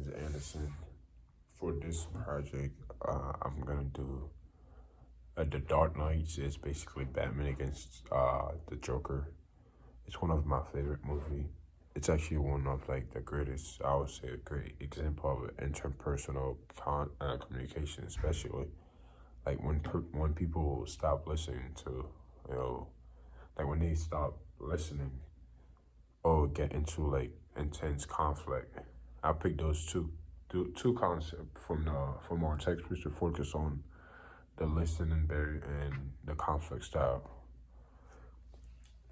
is Anderson. For this project, I'm gonna do The Dark Knights. Is basically Batman against the Joker. It's one of my favorite movies. It's actually one of like the greatest, I would say, a great example of interpersonal communication, especially like when people stop listening to, you know, like when they stop listening or get into like intense conflict. I picked those two concepts from our textbooks to focus on the listening barrier and the conflict style.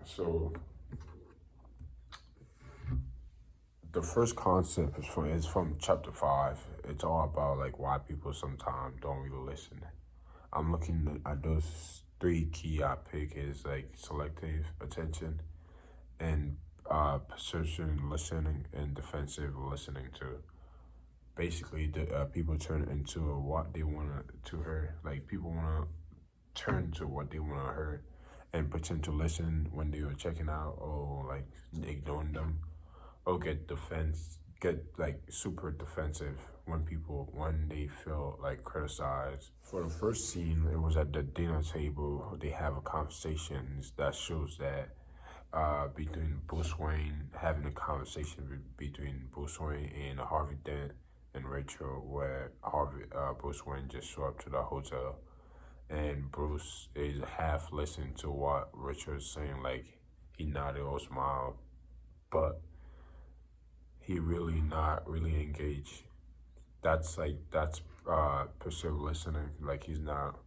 So the first concept is from chapter 5. It's all about like why people sometimes don't really listen. I'm looking at those three key I pick is like selective attention and perception listening and defensive listening too. Basically, the people turn into what they want to hear. Like people want to turn to what they want to hear and pretend to listen when they were checking out or like ignoring them or get like super defensive when they feel like criticized. For the first scene, it was at the dinner table. They have a conversation that shows that between Bruce Wayne having a conversation between Bruce Wayne and Harvey Dent and Rachel, where Bruce Wayne just showed up to the hotel, and Bruce is half listening to what Richard is saying, like he nodded or smiled, but he really not really engaged. That's passive listening. Like he's not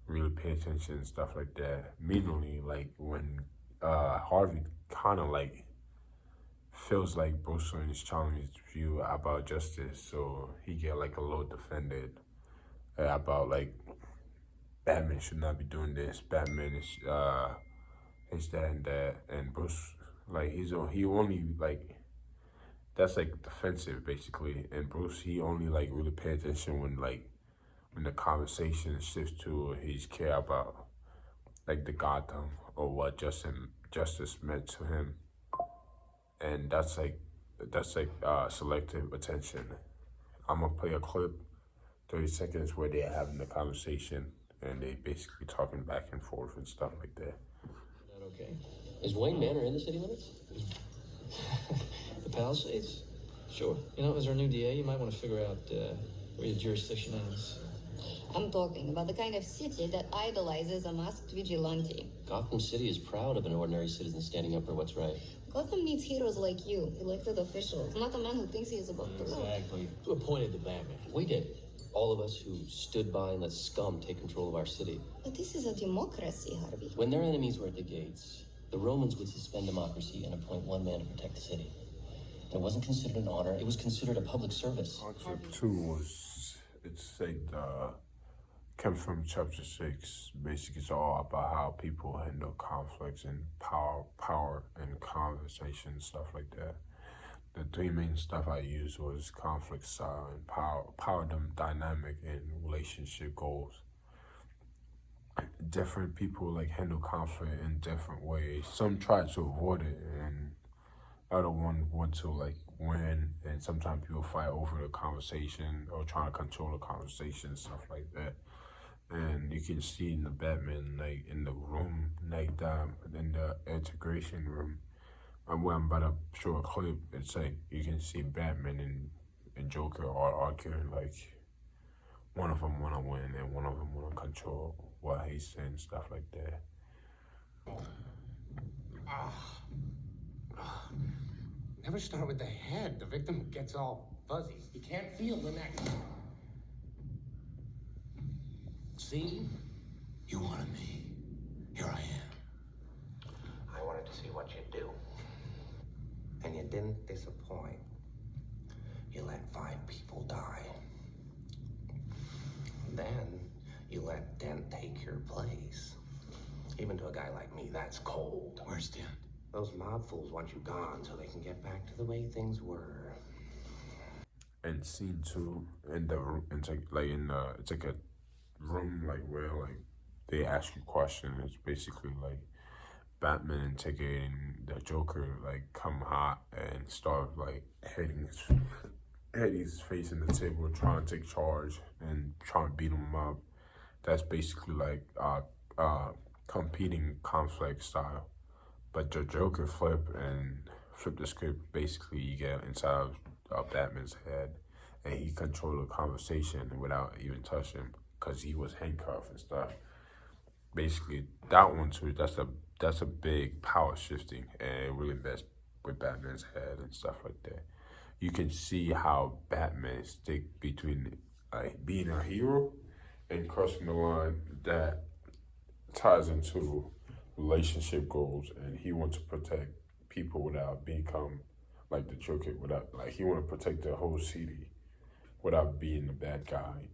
really pay attention and stuff like that. Meanwhile, like when Harvey kind of like feels like Bruce Wayne is challenging his view about justice, so he get like a little defended about like Batman should not be doing this. Batman is that and that, and Bruce like he only like that's like defensive basically, and Bruce he only like really pay attention when the conversation shifts to his care about like the Gotham or what justice meant to him, and that's like selective attention. I'm gonna play a clip, 30 seconds where they're having the conversation and they basically talking back and forth and stuff like that. That okay? Is Wayne Manor in the city limits? The Palisades? Sure. You know, as our new DA, you might want to figure out where your jurisdiction ends. I'm talking about the kind of city that idolizes a masked vigilante. Gotham City is proud of an ordinary citizen standing up for what's right. Gotham needs heroes like you, elected officials, not a man who thinks he is above the law. Exactly. Who appointed the Batman? We did. All of us who stood by and let scum take control of our city. But this is a democracy, Harvey. When their enemies were at the gates, the Romans would suspend democracy and appoint one man to protect the city. It wasn't considered an honor, it was considered a public service. Concept 2 it's like came from chapter 6. Basically, it's all about how people handle conflicts and power and conversation, stuff like that. The three main stuff I used was conflict style and power dynamic and relationship goals. Different people like handle conflict in different ways. Some try to avoid it and other one want to like win, and sometimes people fight over the conversation or trying to control the conversation, stuff like that. And you can see in the Batman, like in the room, like in the integration room, where I'm about to show a clip, it's like you can see Batman and Joker are arguing, like one of them want to win and one of them want to control what he's saying, stuff like that. Never start with the head. The victim gets all fuzzy. You can't feel the neck. See? You wanted me. Here I am. I wanted to see what you'd do. And you didn't disappoint. You let 5 people die. Then you let Dent take your place. Even to a guy like me, that's cold. Where's Dent? Those mob fools want you gone so they can get back to the way things were. And scene 2 in the room, it's like a room like where like they ask you questions. It's basically like Batman interrogating the Joker, like come hot and start like Eddie's facing the table, trying to take charge and trying to beat him up. That's basically like competing conflict style. But the Joker flip the script. Basically, you get inside of Batman's head, and he controlled the conversation without even touching him because he was handcuffed and stuff. Basically, that one too. That's a big power shifting, and it really messed with Batman's head and stuff like that. You can see how Batman stick between being a hero and crossing the line that ties into relationship goals, and he wants to protect people without become like the Joker. Without he want to protect the whole city without being the bad guy.